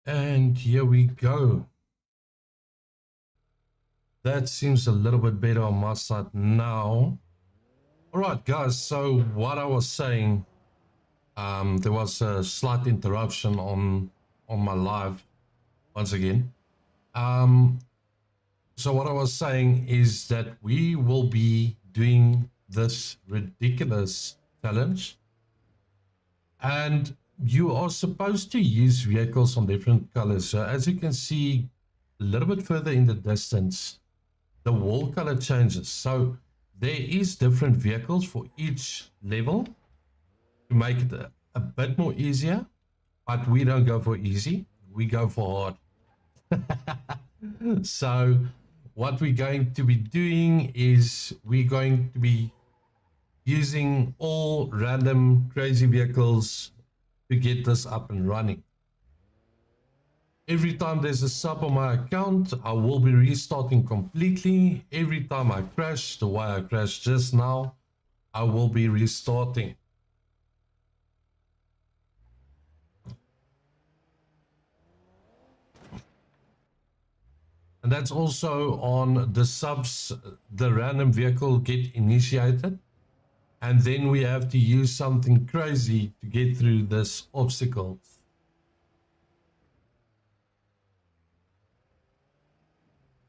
And here we go. That seems a little bit better on my side now. All right, guys. So what I was saying, there was a slight interruption on my live once again. So what I was saying is that we will be doing this ridiculous challenge, and you are supposed to use vehicles on different colors. So as you can see a little bit further in the distance, the wall color changes. So there is different vehicles for each level to make it a bit more easier, but we don't go for easy, we go for hard. So what we're going to be doing is we're going to be using all random crazy vehicles to get this up and running. Every time there's a sub on my account, I will be restarting completely. Every time I crash, the way I crashed just now, I will be restarting. And that's also on the subs, the random vehicle get initiated. And then we have to use something crazy to get through this obstacle.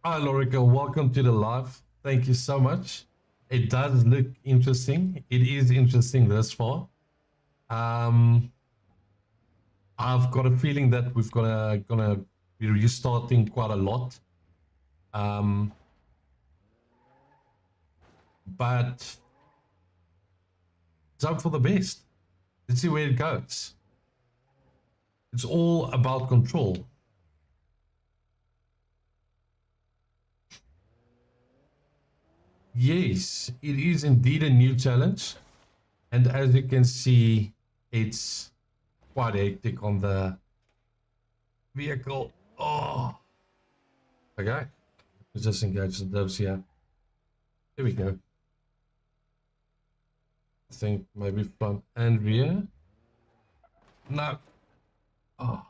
Hi, Lorica. Welcome to the live. Thank you so much. It does look interesting. It is interesting thus far. I've got a feeling that we've gonna be restarting quite a lot. But it's hope for the best. Let's see where it goes. It's all about control. Yes, it is indeed a new challenge. And as you can see, it's quite hectic on the vehicle. Oh, okay. Let's just engage the devs here. There we go. I think maybe front and rear. No. Oh.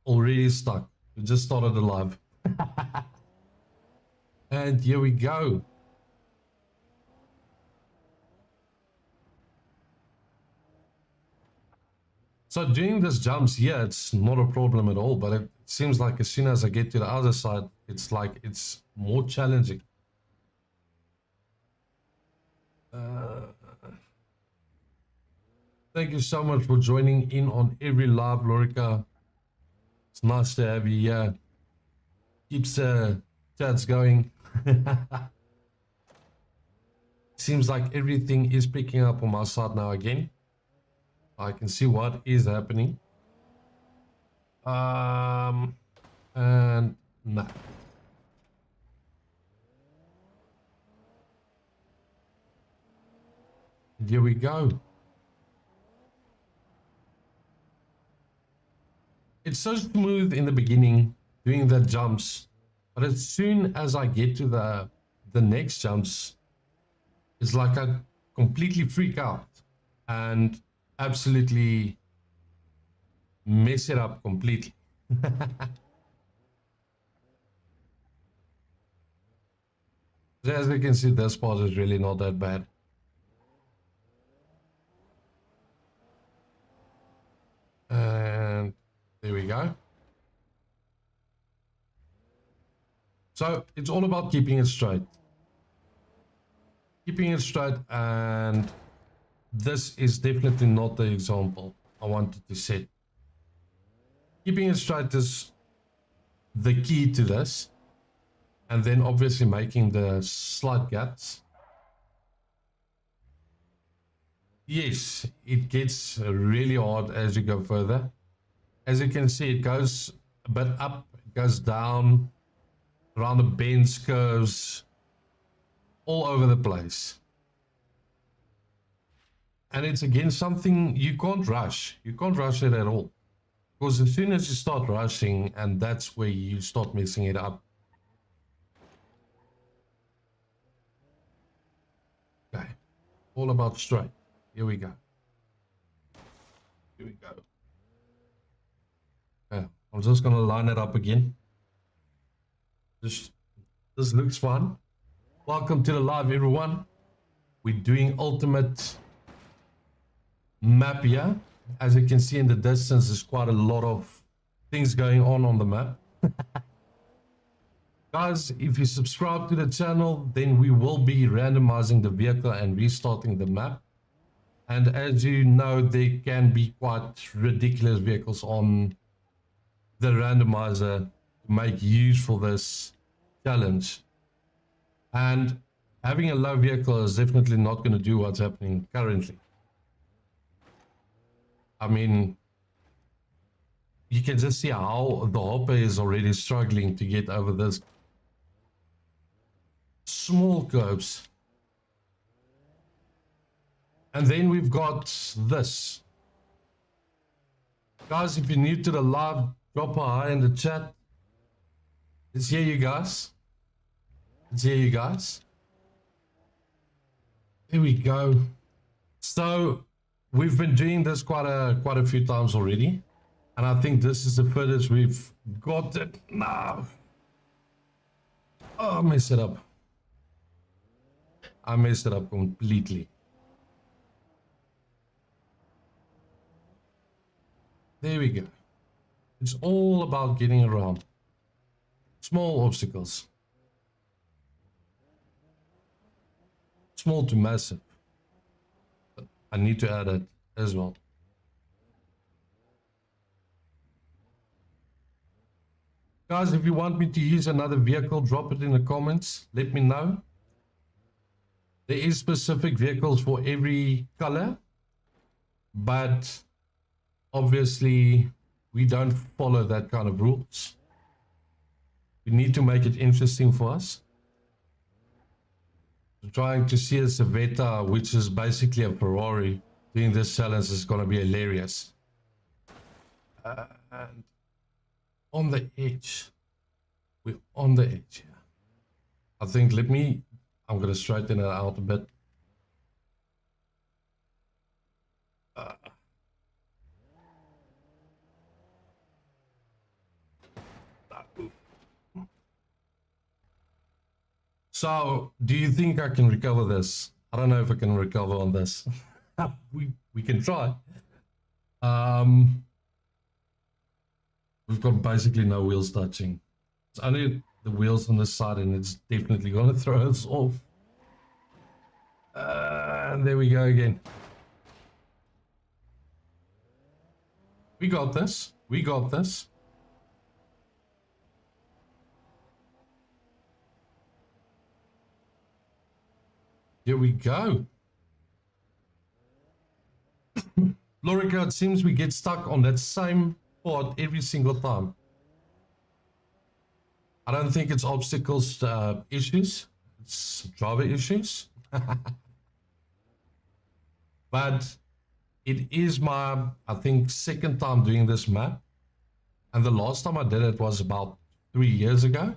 Already stuck. We just started the live. And here we go. So doing this jumps here, it's not a problem at all, but it seems like as soon as I get to the other side, it's like it's more challenging. Thank you so much for joining in on every live, Lorica. It's nice to have you here. Keeps chats going. Seems like everything is picking up on my side now again. I can see what is happening. And no. Here we go. It's so smooth in the beginning doing the jumps, but as soon as I get to the next jumps, it's like I completely freak out and absolutely mess it up completely. As you can see, this part is really not that bad. And there we go. So it's all about keeping it straight. Keeping it straight, and this is definitely not the example I wanted to set. Keeping it straight is the key to this, and then obviously making the slight gaps. Yes, it gets really hard as you go further. As you can see, it goes a bit up, it goes down, around the bends, curves, all over the place. And it's again something you can't rush. You can't rush it at all. Because as soon as you start rushing, and that's where you start messing it up. Okay, all about straight. Here we go. Here we go. Yeah, I'm just gonna line it up again. This looks fun. Welcome to the live, everyone. We're doing ultimate map here. As you can see in the distance, there's quite a lot of things going on the map. Guys, if you subscribe to the channel, then we will be randomizing the vehicle and restarting the map. And as you know, there can be quite ridiculous vehicles on the randomizer to make use for this challenge. And having a low vehicle is definitely not going to do what's happening currently. I mean, you can just see how the hopper is already struggling to get over this small curves. And then we've got this. Guys, if you're new to the live, drop a hi in the chat. Let's hear you guys. Let's hear you guys. Here we go. So we've been doing this quite a few times already. And I think this is the furthest we've got it now. Oh, I messed it up. I messed it up completely. There we go. It's all about getting around small obstacles. Small to massive. But I need to add it as well. Guys, if you want me to use another vehicle, drop it in the comments. Let me know. There is specific vehicles for every color, but obviously we don't follow that kind of rules. We need to make it interesting for us. Trying to see a Civetta, which is basically a Ferrari, doing this challenge is going to be hilarious. And on the edge, we're on the edge here. I think, I'm going to straighten it out a bit. So, do you think I can recover this? I don't know if I can recover on this. we can try. We've got basically no wheels touching. It's only the wheels on this side, and it's definitely going to throw us off. And there we go again. We got this. We got this. Here we go. Lorica, it seems we get stuck on that same spot every single time. I don't think it's obstacles issues. It's driver issues. But it is my, I think, second time doing this map. And the last time I did it was about 3 years ago.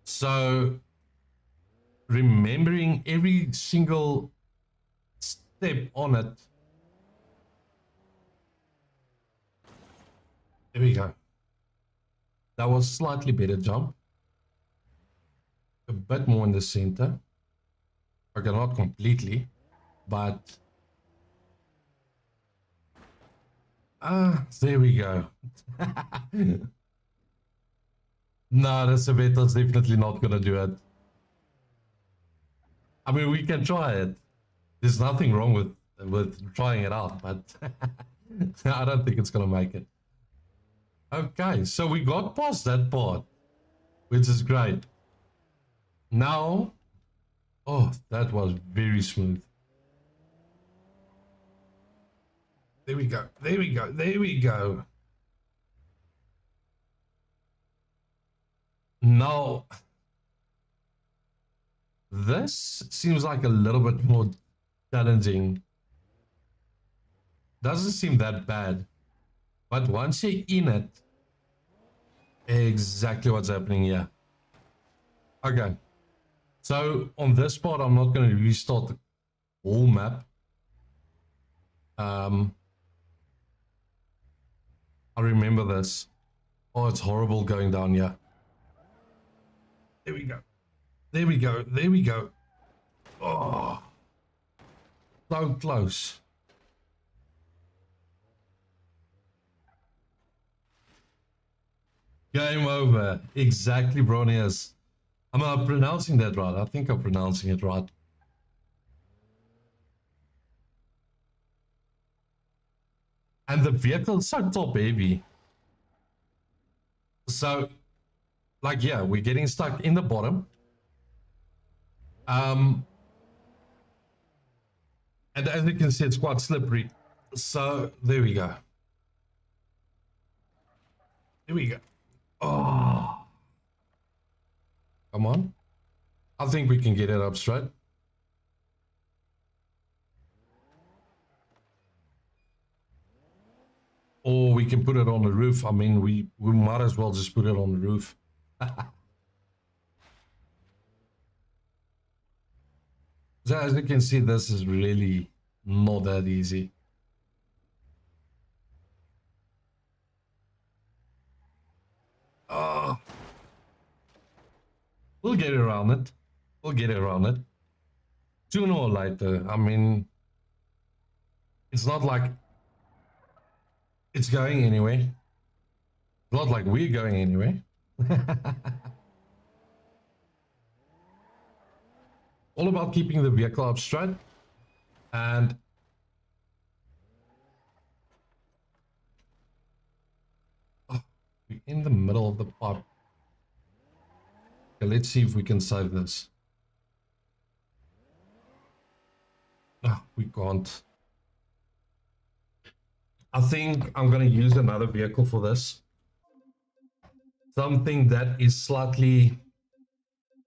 So remembering every single step on it. There we go. That was slightly better jump. A bit more in the center. Okay, not completely, but there we go. No, the Civetta's definitely not gonna do it. I mean, we can try it. There's nothing wrong with trying it out, but I don't think it's gonna make it. Okay, so we got past that part, which is great. Now, oh, that was very smooth. There we go. There we go. There we go. Now, this seems like a little bit more challenging. Doesn't seem that bad. But once you're in it, exactly what's happening here. Okay. So on this part, I'm not going to restart the whole map. I remember this. Oh, it's horrible going down here. There we go. There we go. There we go. Oh, so close. Game over. Exactly, Bronius. Am I pronouncing that right? I think I'm pronouncing it right. And the vehicle's so top heavy. So, like, yeah, we're getting stuck in the bottom. And as you can see, it's quite slippery. So, there we go. Here we go. Oh, come on. I think we can get it up straight. Or we can put it on the roof. I mean, we might as well just put it on the roof. So as you can see, this is really not that easy. Oh, we'll get around it. We'll get around it. Sooner or later. I mean, it's not like it's going anywhere. It's not like we're going anywhere. All about keeping the vehicle up straight. And oh, we're in the middle of the pipe. Okay, let's see if we can save this. Oh, we can't. I think I'm going to use another vehicle for this. Something that is slightly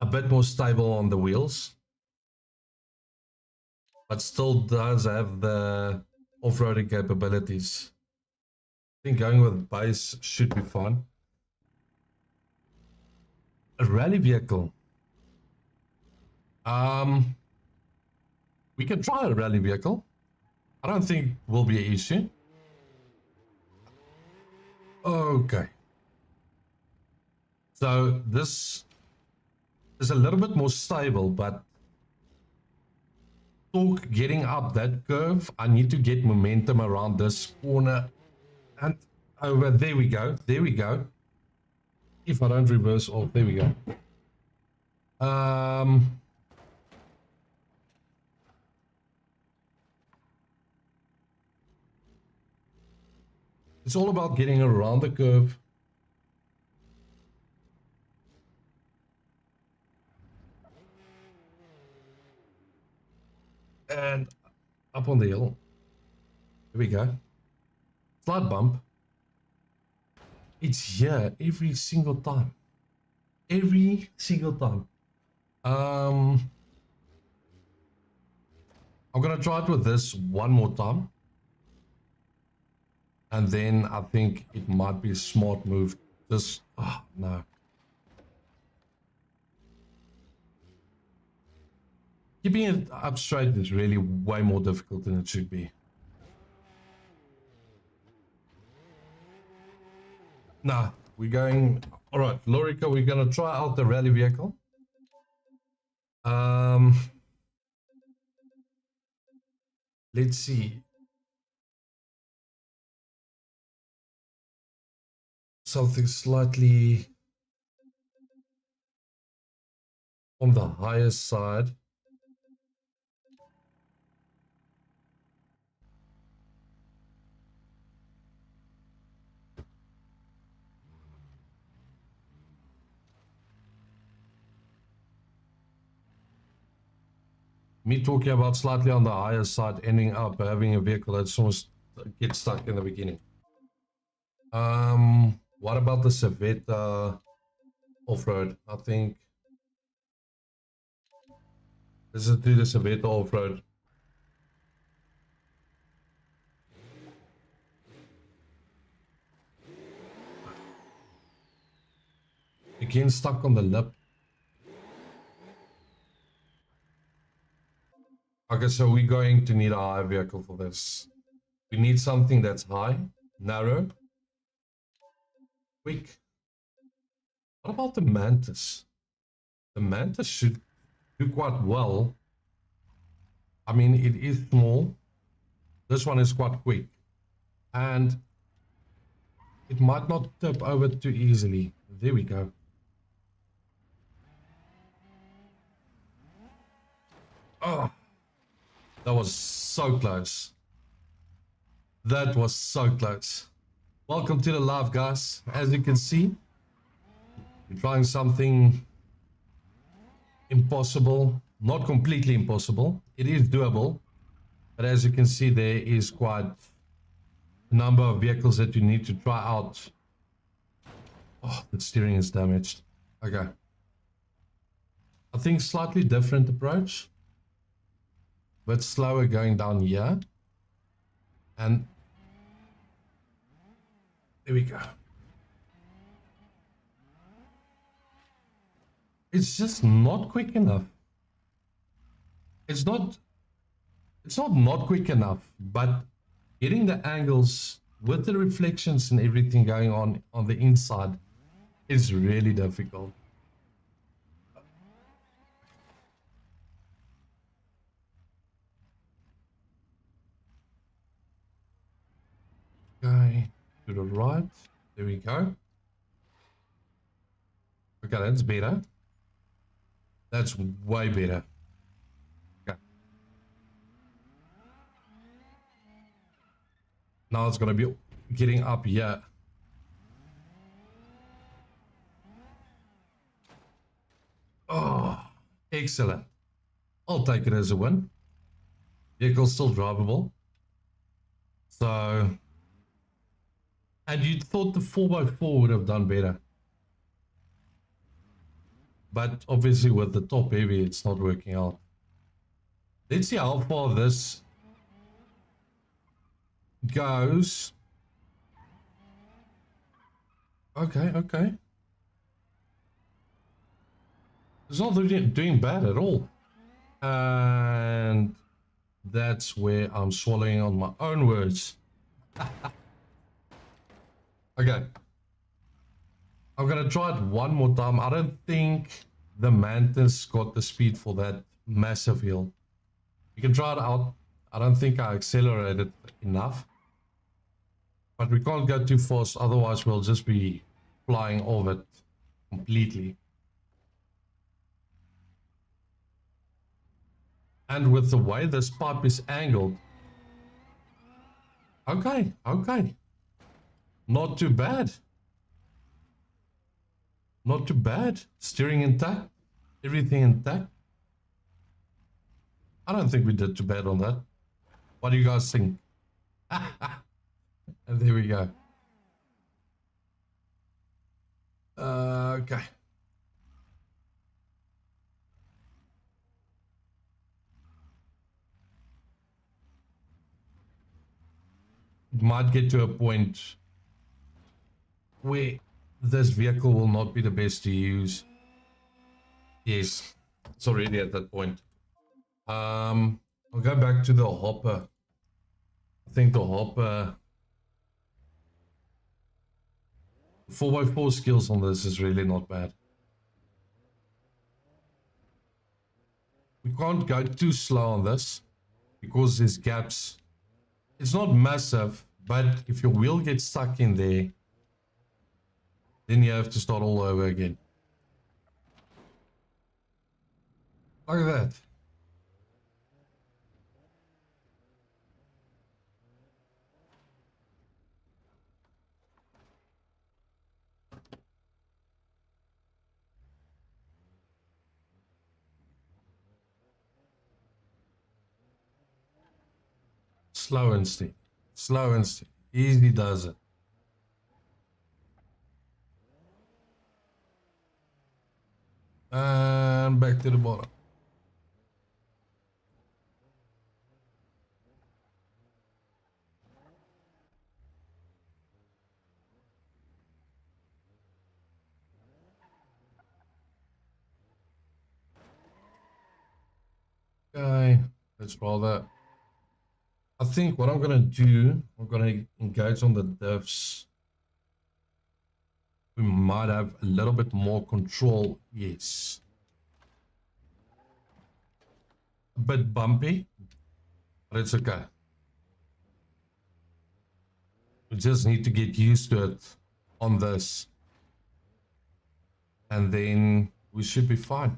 a bit more stable on the wheels, but still does have the off-roading capabilities. I think going with base should be fine. A rally vehicle. We can try a rally vehicle. I don't think will be an issue. Okay. So this is a little bit more stable, but torque getting up that curve, I need to get momentum around this corner and over. There we go. There we go. If I don't reverse off, there we go. It's all about getting around the curve. And up on the hill. Here we go. Slight bump. It's here every single time. Every single time. I'm gonna try it with this one more time. And then I think it might be a smart move. Just, oh, no. Keeping it up straight is really way more difficult than it should be. Nah, we're going. All right, Lorica, we're gonna try out the rally vehicle. Let's see. Something slightly on the higher side. Me talking about slightly on the higher side, ending up having a vehicle that's almost gets stuck in the beginning. What about the Civetta off-road? I think this is do the Civetta off-road. Again, stuck on the lip. Okay, so we're going to need a high vehicle for this. We need something that's high, narrow, quick. What about the Mantis? The Mantis should do quite well. I mean, it is small. This one is quite quick. And it might not tip over too easily. There we go. Oh, that was so close. That was so close. Welcome to the live, guys. As you can see, we're trying something impossible. Not completely impossible. It is doable. But as you can see, there is quite a number of vehicles that you need to try out. Oh, the steering is damaged. Okay. I think slightly different approach. But slower going down here. And there we go. It's just not quick enough. It's not quick enough, but getting the angles with the reflections and everything going on the inside is really difficult. Okay, to the right. There we go. Okay, that's better. That's way better. Okay. Now it's gonna be getting up here. Oh, excellent. I'll take it as a win. Vehicle's still drivable. So, and you thought the 4x4 would have done better. But obviously with the top heavy, it's not working out. Let's see how far this goes. Okay, okay. It's not doing bad at all. And that's where I'm swallowing on my own words. Okay. I'm gonna try it one more time. I don't think the Mantis got the speed for that massive hill. You can try it out. I don't think I accelerated enough. But we can't go too fast, otherwise we'll just be flying over it completely. And with the way this pipe is angled, okay, okay. Not too bad. Not too bad. Steering intact. Everything intact. I don't think we did too bad on that. What do you guys think? And there we go. Okay. It might get to a point where this vehicle will not be the best to use. Yes, it's already at that point. I'll go back to the hopper. I think the hopper 4x4 skills on this is really not bad. We can't go too slow on this because there's gaps. It's not massive, but if your wheel gets stuck in there, then you have to start all over again. Look at that. Slow and steady. Slow and steady. Easy does it. And back to the bottom. Okay, let's roll that. I think what I'm gonna do, I'm gonna engage on the diffs. we might have a little bit more control. Yes. A bit bumpy, but it's okay. We just need to get used to it on this. And then we should be fine.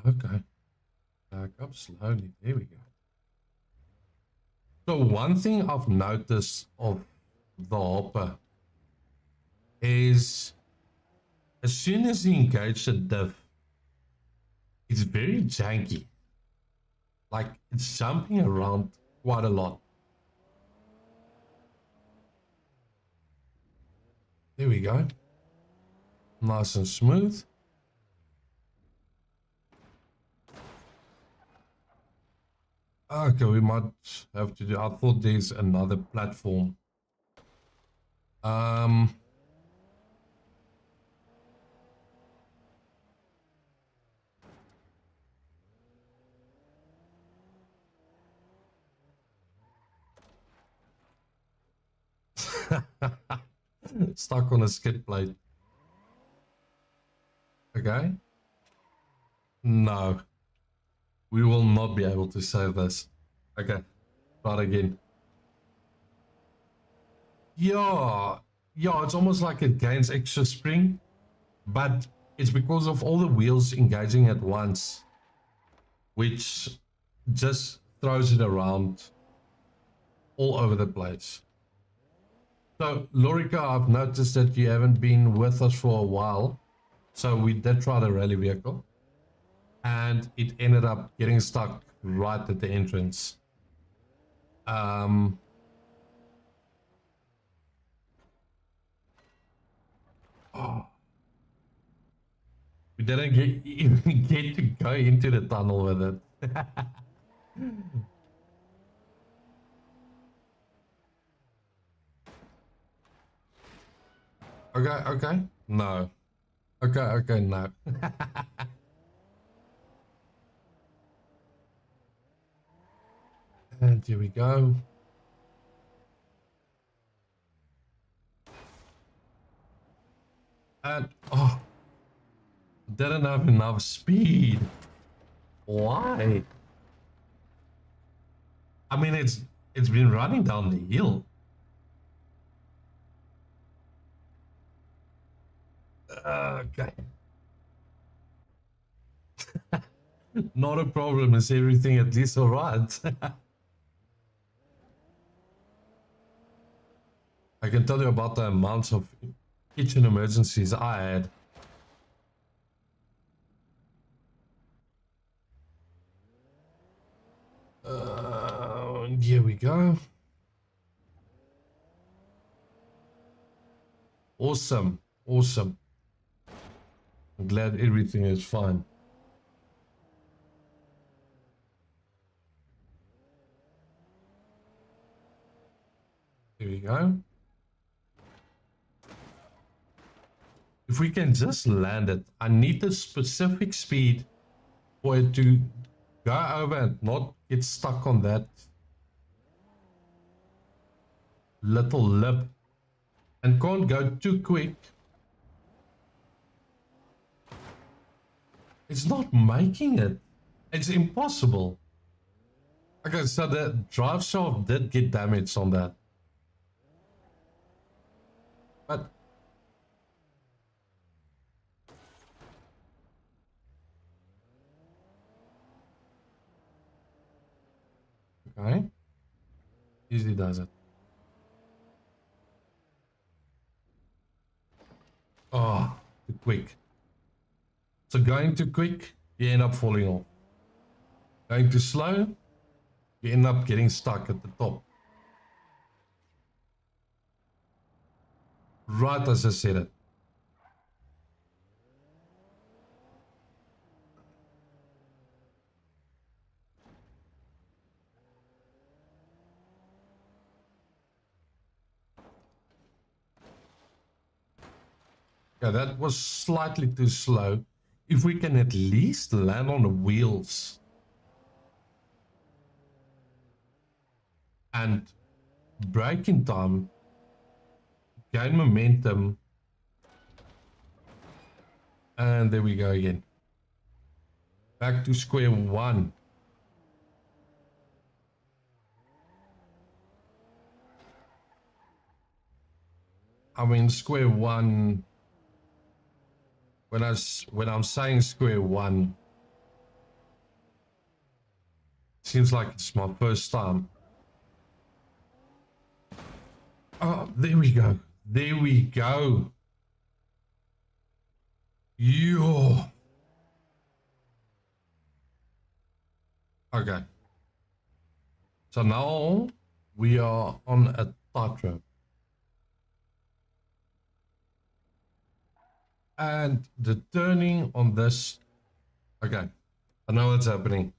Okay. Back up slowly. There we go. So one thing I've noticed of the hopper is as soon as you engage the diff, it's very janky. Like it's jumping around quite a lot. There we go. Nice and smooth. Okay, we might have to do. I thought there's another platform. Stuck on a skid plate. Okay. No. We will not be able to save this. Okay. Try it again. Yeah. Yeah, it's almost like it gains extra spring, but it's because of all the wheels engaging at once, which just throws it around all over the place. So, Lorica, I've noticed that you haven't been with us for a while. So we did try the rally vehicle and it ended up getting stuck right at the entrance. Oh. We didn't even get to go into the tunnel with it. Okay, okay. No. Okay, okay, no. And here we go. And, oh, didn't have enough speed. Why? I mean, it's been running down the hill. Okay. Not a problem. Is everything at least all right? I can tell you about the amounts of kitchen emergencies I had. Here we go. Awesome. Awesome. I'm glad everything is fine. Here we go. If we can just land it, I need a specific speed for it to go over and not get stuck on that little lip, and can't go too quick. It's not making it. It's impossible. Okay, so the drive shaft did get damaged on that. But okay. Easy does it. Oh, too quick. So going too quick, you end up falling off. Going too slow, you end up getting stuck at the top. Right as I said it. Yeah, that was slightly too slow. If we can at least land on the wheels and braking time, gain momentum, and there we go again. Back to square one. I mean, square one, when I'm saying square one, seems like it's my first time. Oh, there we go. There we go. Yo. Okay. So now we are on a tightrope. And the turning on this, okay, I know what's happening.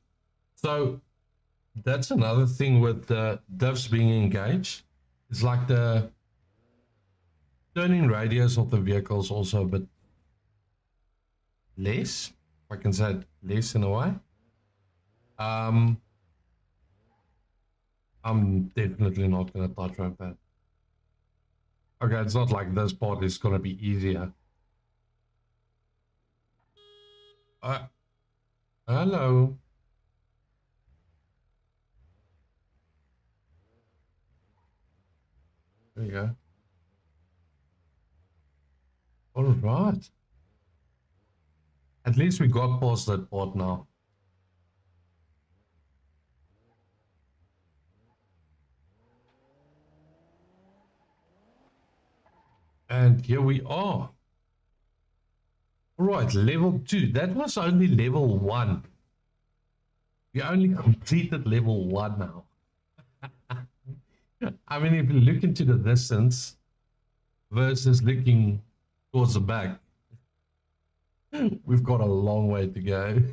So that's another thing with the diffs being engaged. It's like the turning radius of the vehicle is also a bit less, if I can say it, less in a way. I'm definitely not going to tightrope that. Okay, it's not like this part is going to be easier. Hello. There you go. All right. At least we got past that part now. And here we are. All right, level 2. That was only level 1. We only completed level 1 now. I mean, if you look into the distance versus looking towards the back, we've got a long way to go.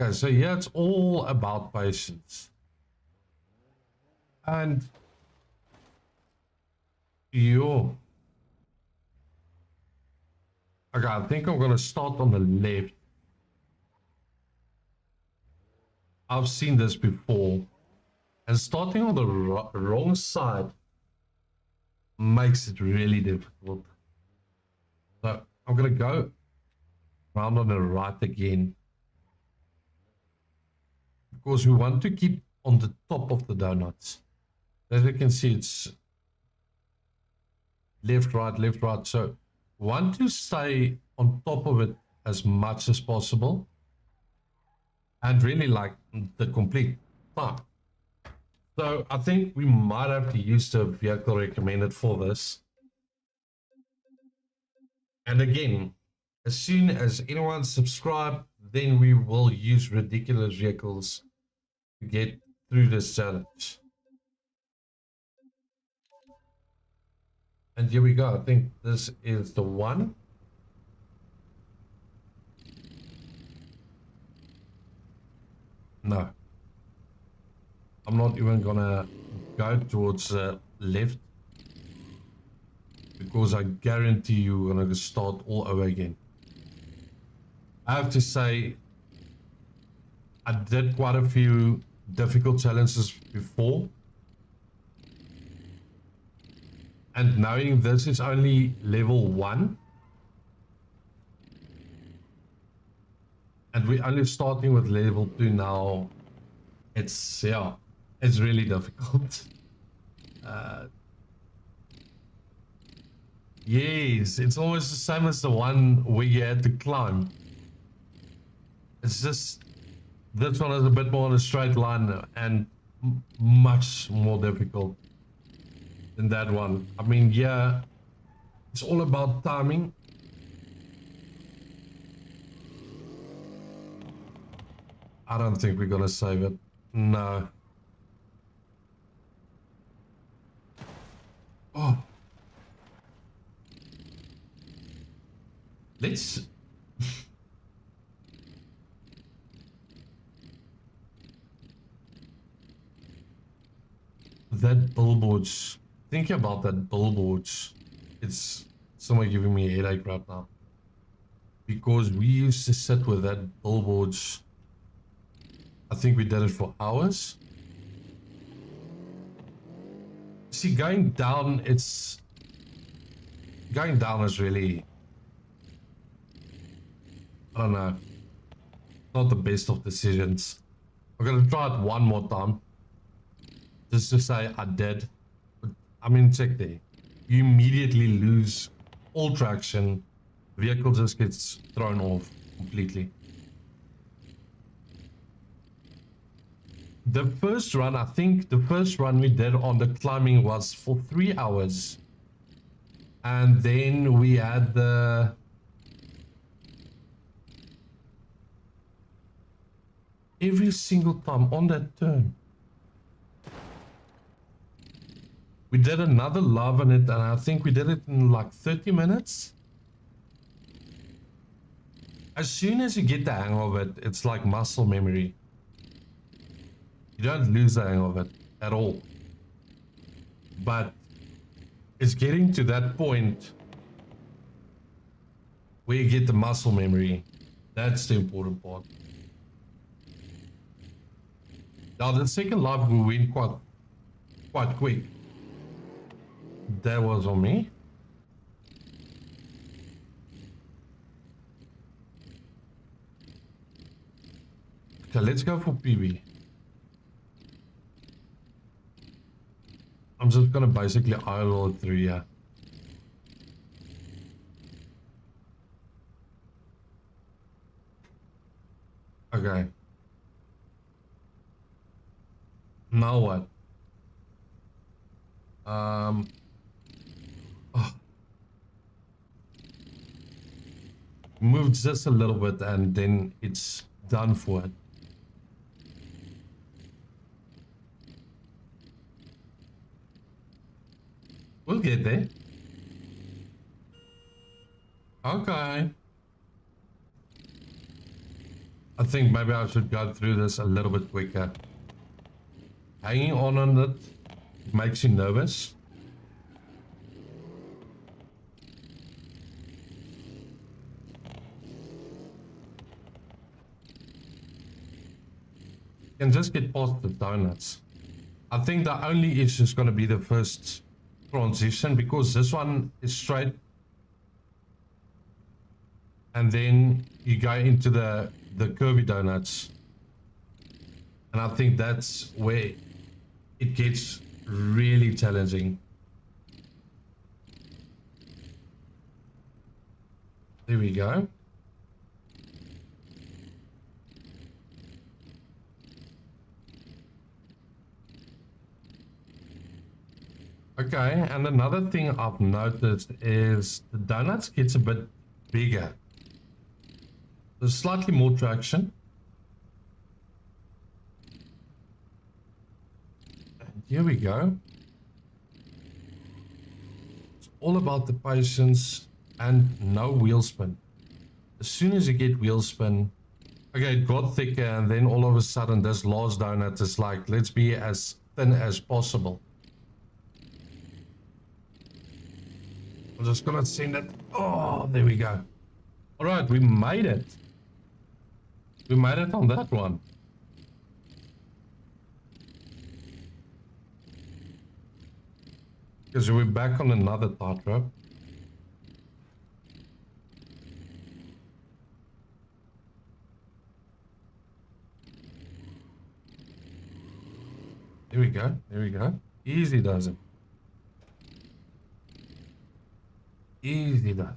Okay, so yeah, it's all about patience. And you. Okay, I think I'm going to start on the left. I've seen this before. And starting on the wrong side makes it really difficult. So I'm going to go round on the right again. Because we want to keep on the top of the donuts. As you can see, it's left, right, left, right. So want to stay on top of it as much as possible. And really like the complete time. So I think we might have to use the vehicle recommended for this. And again, as soon as anyone subscribe, then we will use ridiculous vehicles to get through this challenge. And here we go. I think this is the one. No. I'm not even gonna go towards the left because I guarantee you we're gonna start all over again. I have to say, I did quite a few difficult challenges before. And knowing this is only level 1. And we're only starting with level 2 now. It's, yeah, it's really difficult. Yes, it's almost the same as the one where you had to climb. It's just, this one is a bit more on a straight line and much more difficult than that one. I mean, yeah, it's all about timing. I don't think we're gonna save it. No. Oh. Let's... that billboards. Think about that billboards. It's somewhere giving me a headache right now. because we used to sit with that billboards. I think we did it for hours. See, going down is really, I don't know, not the best of decisions. I'm gonna try it one more time just to say I did. But I mean, check there. You immediately lose all traction. Vehicle just gets thrown off completely. The first run, I think the first run we did on the climbing was for 3 hours. And then we had every single time on that turn. We did another love on it, and I think we did it in like 30 minutes. As soon as you get the hang of it, it's like muscle memory. You don't lose the hang of it at all. But it's getting to that point where you get the muscle memory. That's the important part. Now the second lap we went quite quick. That was on me. Okay, let's go for PB. I'm just gonna basically idle it through here. Okay. Now what? Oh. Move just a little bit and then it's done for it. We'll get there. Okay. I think maybe I should go through this a little bit quicker. Hanging on it makes you nervous. You can just get past the donuts. I think the only issue is going to be the first transition, because this one is straight and then you go into the curvy donuts, and I think that's where it gets really challenging. There we go. Okay, and another thing I've noticed is the donuts gets a bit bigger. There's slightly more traction. And here we go. It's all about the patience and no wheel spin. As soon as you get wheel spin, okay, it got thicker, and then all of a sudden this last donut is like, let's be as thin as possible. I'm just gonna send it. Oh, there we go. All right, we made it. We made it on that one. Because we're back on another tightrope. There we go. There we go. Easy does it. Easy does.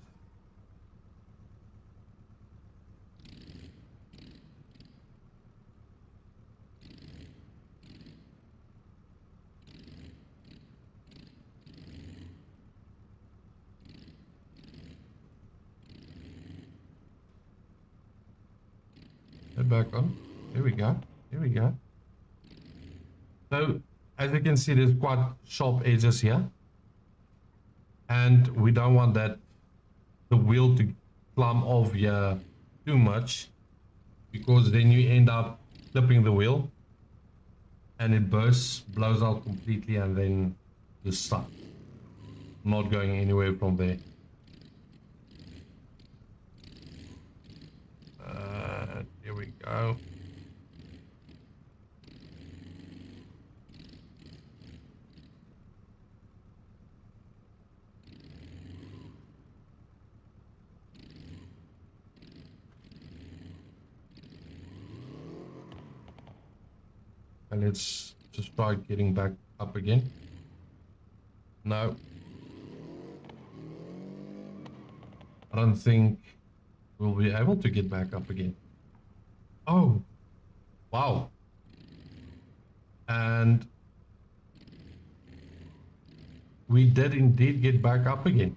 Head back on. There we go. There we go. So as you can see, there's quite sharp edges here. And we don't want that the wheel to climb off here too much, because then you end up flipping the wheel and it bursts, blows out completely, and then you're stuck, not going anywhere from there. Go. And let's just try getting back up again. No. I don't think we'll be able to get back up again. Oh, wow. And we did indeed get back up again.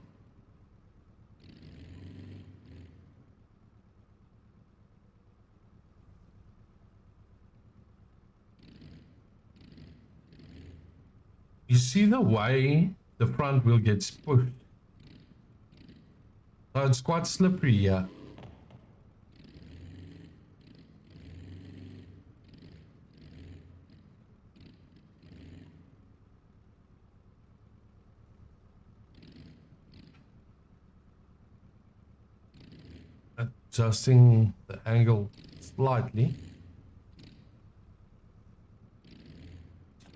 You see the way the front wheel gets pushed? So it's quite slippery here. Adjusting the angle slightly.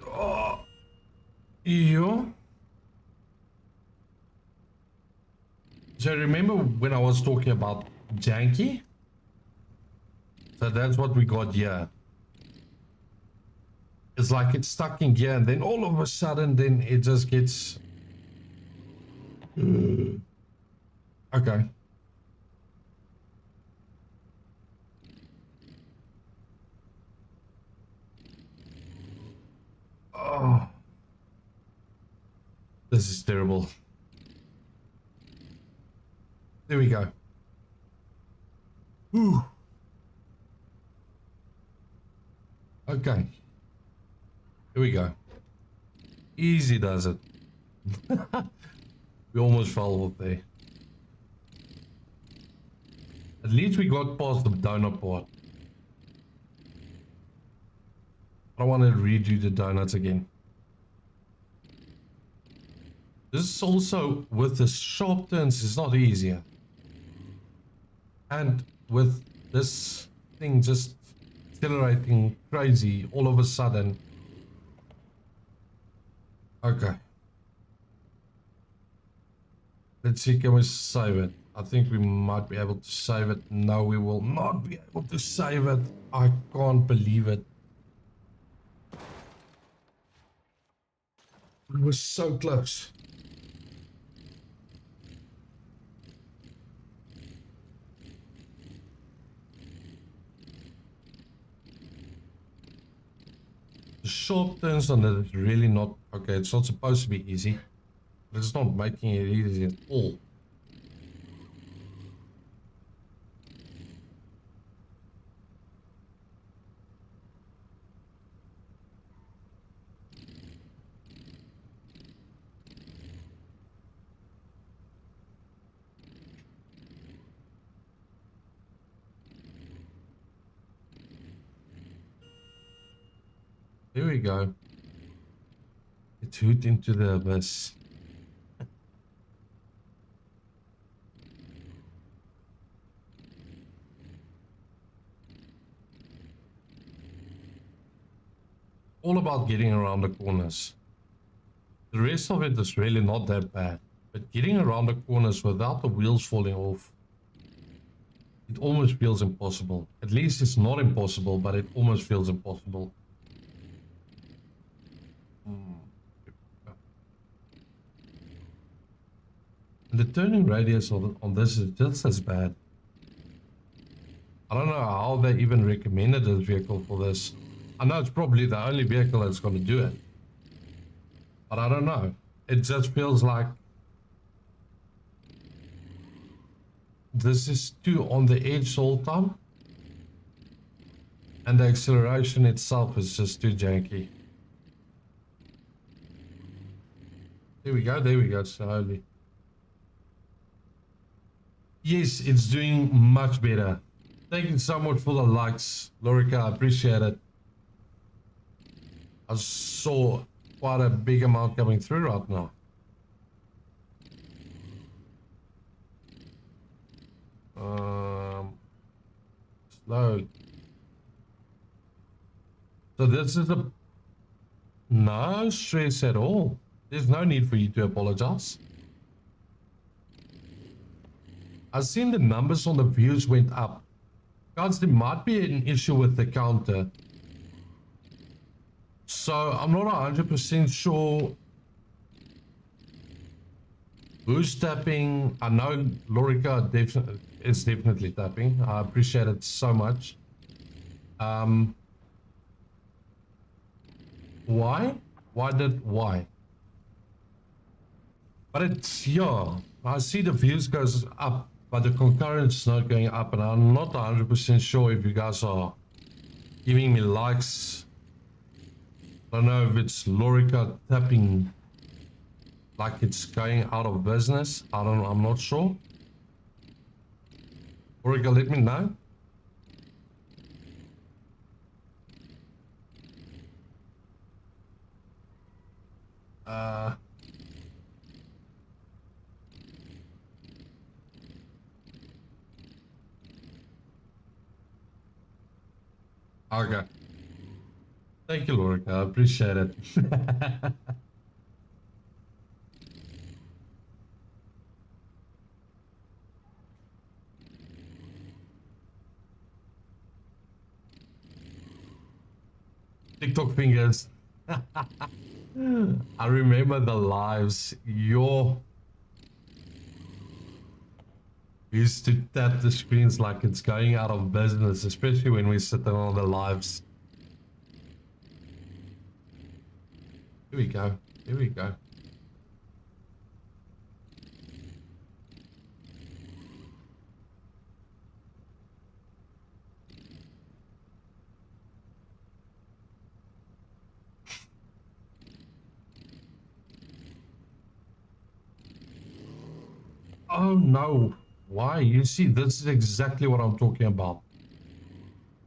Oh, ew. So remember when I was talking about janky? So that's what we got here. It's like it's stuck in gear and then all of a sudden then it just gets... Okay. Oh, this is terrible. There we go. Whew. Okay. Here we go. Easy does it. We almost fell off there. At least we got past the donut part. I don't want to redo the donuts again. This is also, with the sharp turns, it's not easier. And with this thing just accelerating crazy all of a sudden. Okay. Let's see, can we save it? I think we might be able to save it. No, we will not be able to save it. I can't believe it. It was so close. The sharp turns on it is really not... Okay, it's not supposed to be easy. But it's not making it easy at all. There we go. It's hoot into the abyss. All about getting around the corners. The rest of it is really not that bad. But getting around the corners without the wheels falling off, it almost feels impossible. At least it's not impossible, but it almost feels impossible. And the turning radius on this is just as bad. I don't know how they even recommended this vehicle for this. I know it's probably the only vehicle that's going to do it. But I don't know. It just feels like this is too on the edge all the time. And the acceleration itself is just too janky. There we go, slowly. Yes, it's doing much better. Thank you so much for the likes, Lorica, I appreciate it. I saw quite a big amount coming through right now. Slow. So this is a no stress at all. There's no need for you to apologize. I've seen the numbers on the views went up. Guys, there might be an issue with the counter. So I'm not 100% sure who's tapping. I know Lorica is definitely tapping. I appreciate it so much. Why? Why? But it's, yeah, I see the views goes up, but the concurrence is not going up, and I'm not 100% sure if you guys are giving me likes. I don't know if it's Lorica tapping like it's going out of business. I don't know, I'm not sure. Lorica, let me know. Okay. Thank you, Lorica. I appreciate it. TikTok fingers. I remember the lives. Your used to tap the screens like it's going out of business, especially when we sit on the lives. Here we go. Here we go. Oh no. Why? You see, this is exactly what I'm talking about.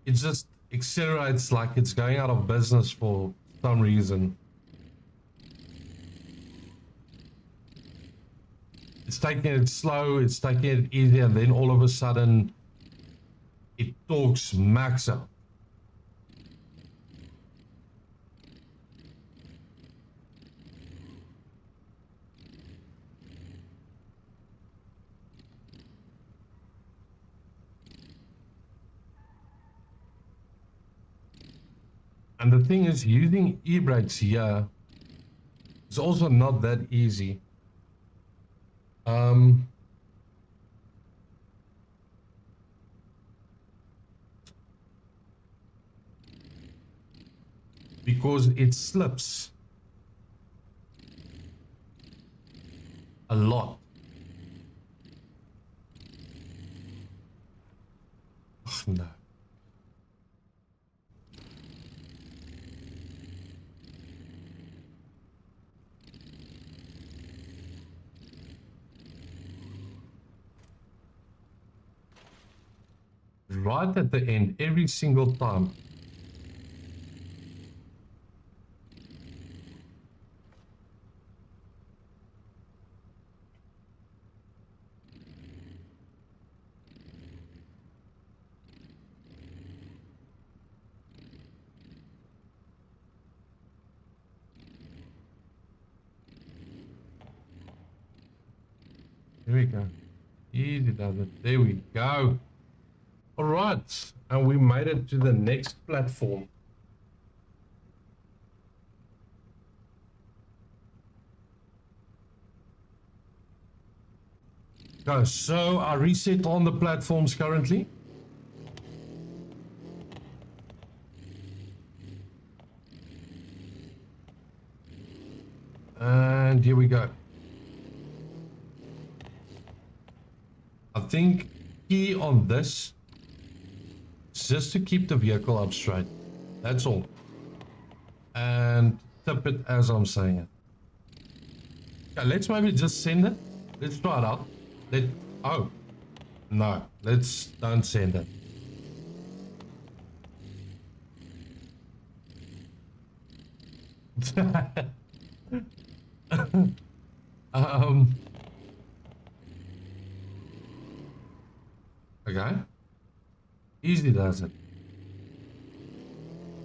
It just accelerates like it's going out of business for some reason. It's taking it slow, it's taking it easy, and then all of a sudden it talks max out. And the thing is, using e-brakes here is also not that easy. Because it slips a lot. Oh, no. Right at the end, every single time. Here we go. Easy does it. There we go. All right. And we made it to the next platform. Go. So I reset on the platforms currently. And here we go. I think key on this is just to keep the vehicle up straight. That's all. And tip it as I'm saying it. Okay, let's maybe just send it. Let's try it out. Oh, no, don't send it. Okay. Easy does it.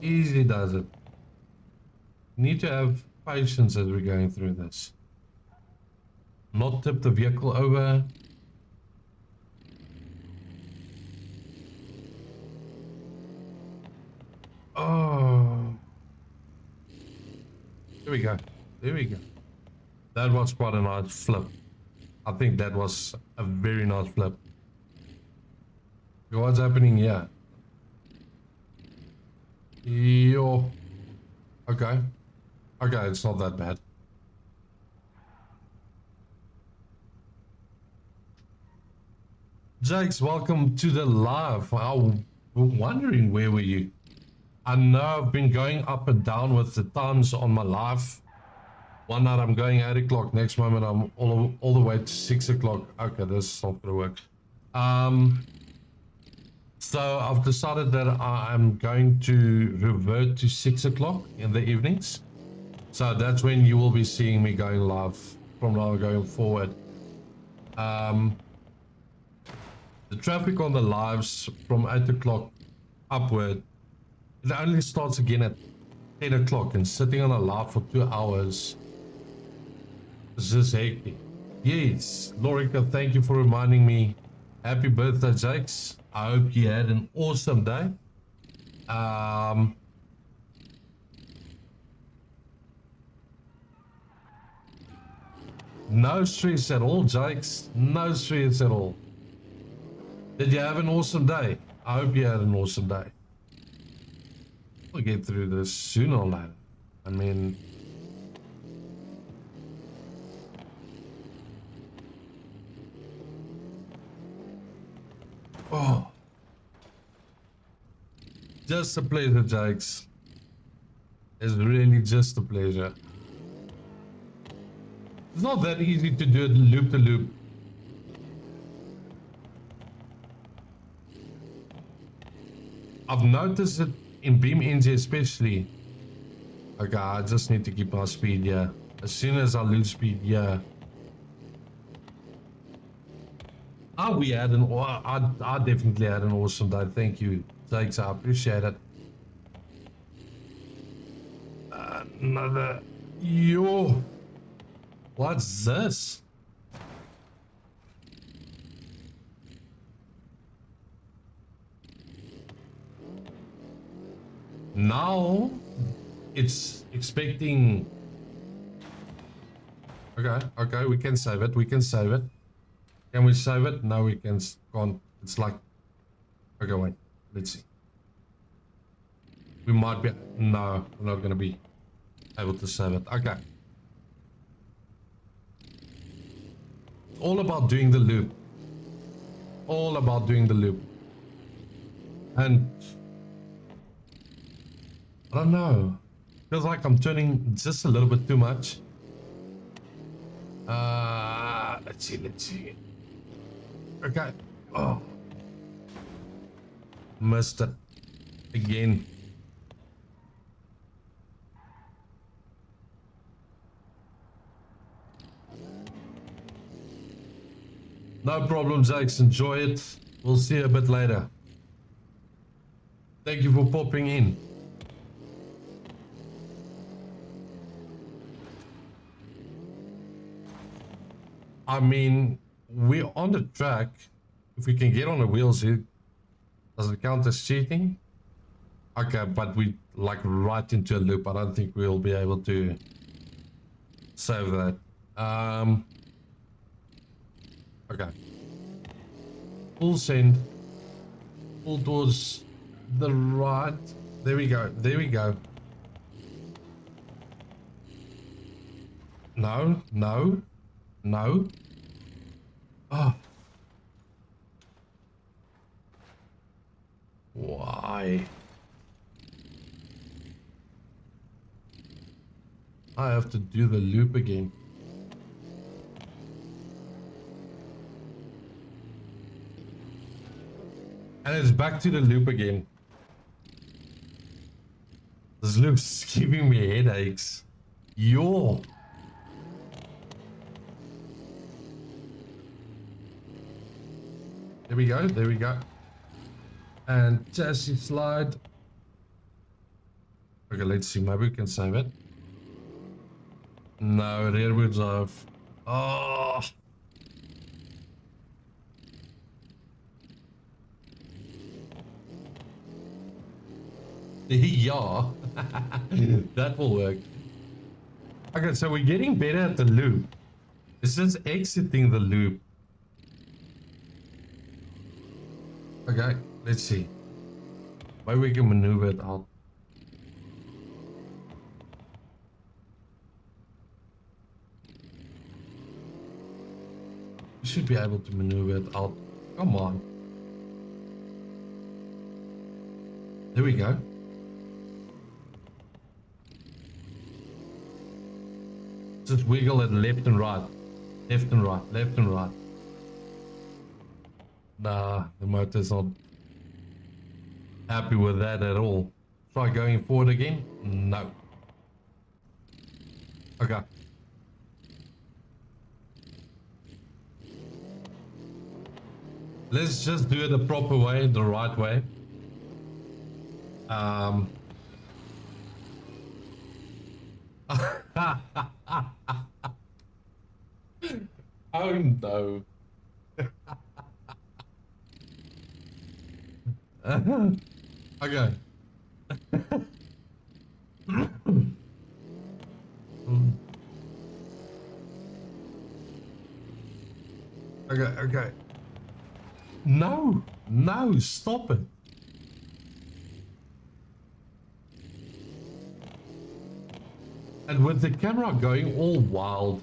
Easy does it. Need to have patience as we're going through this. Not tip the vehicle over. Oh, there we go. There we go. That was quite a nice flip. I think that was a very nice flip. What's happening here? Yo. Okay. Okay, it's not that bad. Jakes, welcome to the live. I was wondering where were you? I know I've been going up and down with the times on my live. One night I'm going 8 o'clock. Next moment I'm all the way to 6 o'clock. Okay, this is not gonna work. So I've decided that I'm going to revert to 6 o'clock in the evenings. So that's when you will be seeing me going live from now going forward. The traffic on the lives from 8 o'clock upward, it only starts again at 10 o'clock, and sitting on a live for 2 hours is just hectic. Yes, Lorica, thank you for reminding me. Happy birthday, Jakes. I hope you had an awesome day. No stress at all, Jakes. No stress at all. Did you have an awesome day? I hope you had an awesome day. We'll get through this sooner or later. I mean, oh, just a pleasure, Jakes. It's really just a pleasure. It's not that easy to do it loop to loop. I've noticed it in BeamNG especially. Okay, I just need to keep my speed here. As soon as I lose speed here. We had I definitely had an awesome day. Thank you, Jakes. I appreciate it. Another. Yo. What's this? Now it's expecting. Okay, we can save it. We can save it. Can we save it? No, we can't. It's like. Okay, wait. Let's see. We might be. No, we're not gonna be able to save it. Okay. All about doing the loop. All about doing the loop. And I don't know. Feels like I'm turning just a little bit too much. Let's see. Okay. Oh. Missed it. Again. No problem, Jakes. Enjoy it. We'll see you a bit later. Thank you for popping in. I mean, we're on the track. If we can get on the wheels here, does it count as cheating? Okay, but we like right into a loop. I don't think we'll be able to save that. Okay. Full send. Full towards the right. There we go. There we go. No. Oh. Why? I have to do the loop again. And it's back to the loop again. This loop's giving me headaches. Yo. There we go. And chassis slide. Okay, let's see. Maybe we can save it. No, rear wheels off. Oh. Yeah. That will work. Okay, so we're getting better at the loop. It's just exiting the loop. Okay, let's see. Maybe we can maneuver it out. We should be able to maneuver it out. Come on. There we go. Just wiggle it left and right. Left and right, left and right. Nah, the motor's not happy with that at all. Try going forward again? No. Okay. Let's just do it the proper way, the right way. Oh no. Okay. Okay, okay. No, no, stop it. And with the camera going all wild.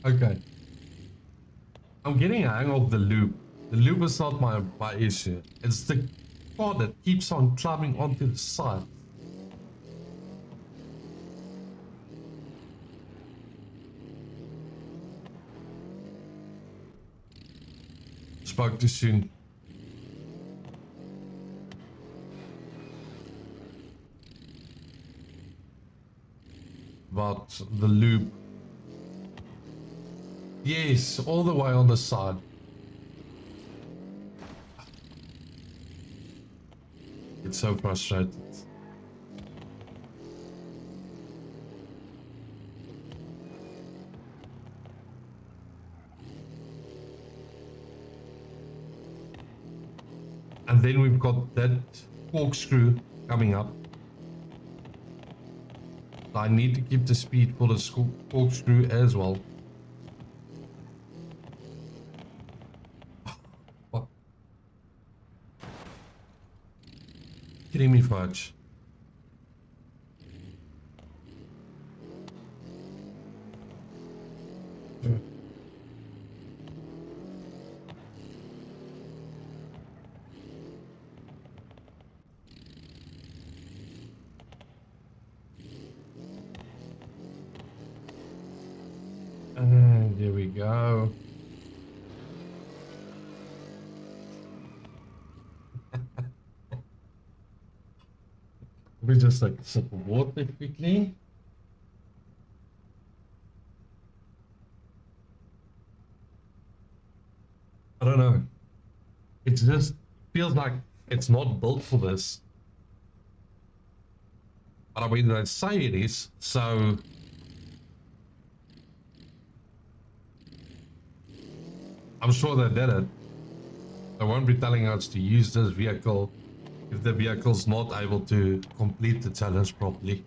Okay. I'm getting a hang of the loop. The loop is not my issue. It's the car that keeps on climbing onto the side. Spoke too soon. About the loop. Yes, all the way on the side. It's so frustrated. And then we've got that corkscrew coming up. I need to keep the speed for the corkscrew as well. What? Kidding me, fudge. And there we go. We just like a sip of water quickly. I don't know. It just feels like it's not built for this. But I mean, they say it is, so I'm sure they did it. They won't be telling us to use this vehicle if the vehicle's not able to complete the challenge properly.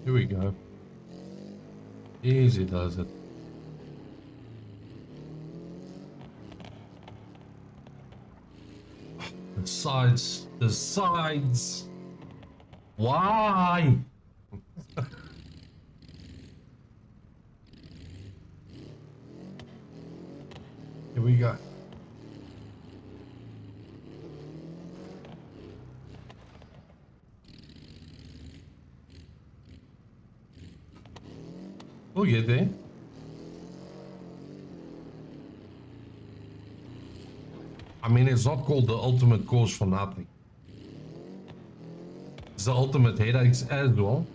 Here we go. Easy does it. The sides, the sides. Why? Here we go. We'll get there. I mean, it's not called the ultimate course for nothing. It's the ultimate headaches as well.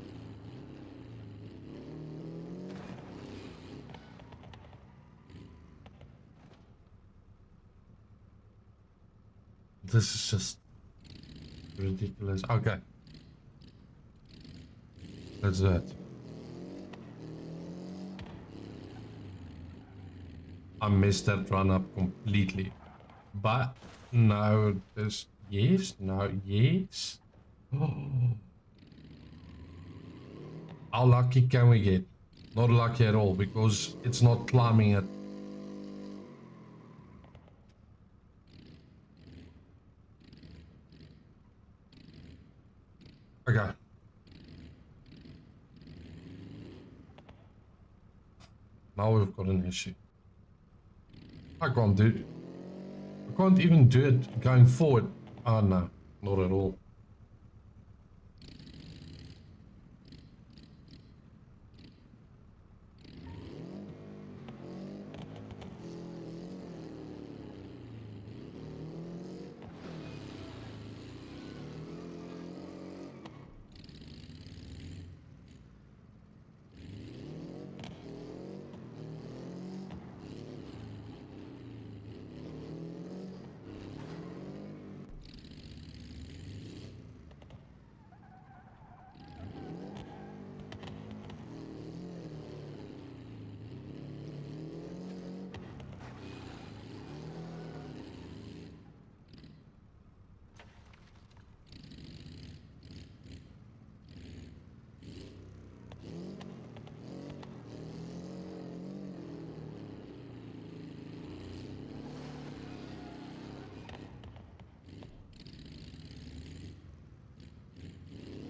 This is just ridiculous. Okay. That's that. I messed that run up completely. But no, this yes, no, yes. How lucky can we get? Not lucky at all because it's not climbing it. Okay. Now we've got an issue. I can't even do it going forward. Oh no, not at all.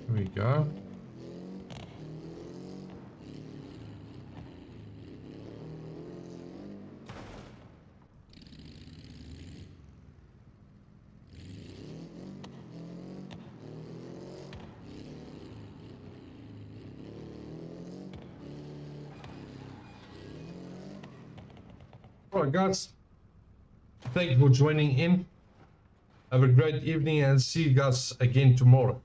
Here we go. Alright guys, thank you for joining in. Have a great evening and see you guys again tomorrow.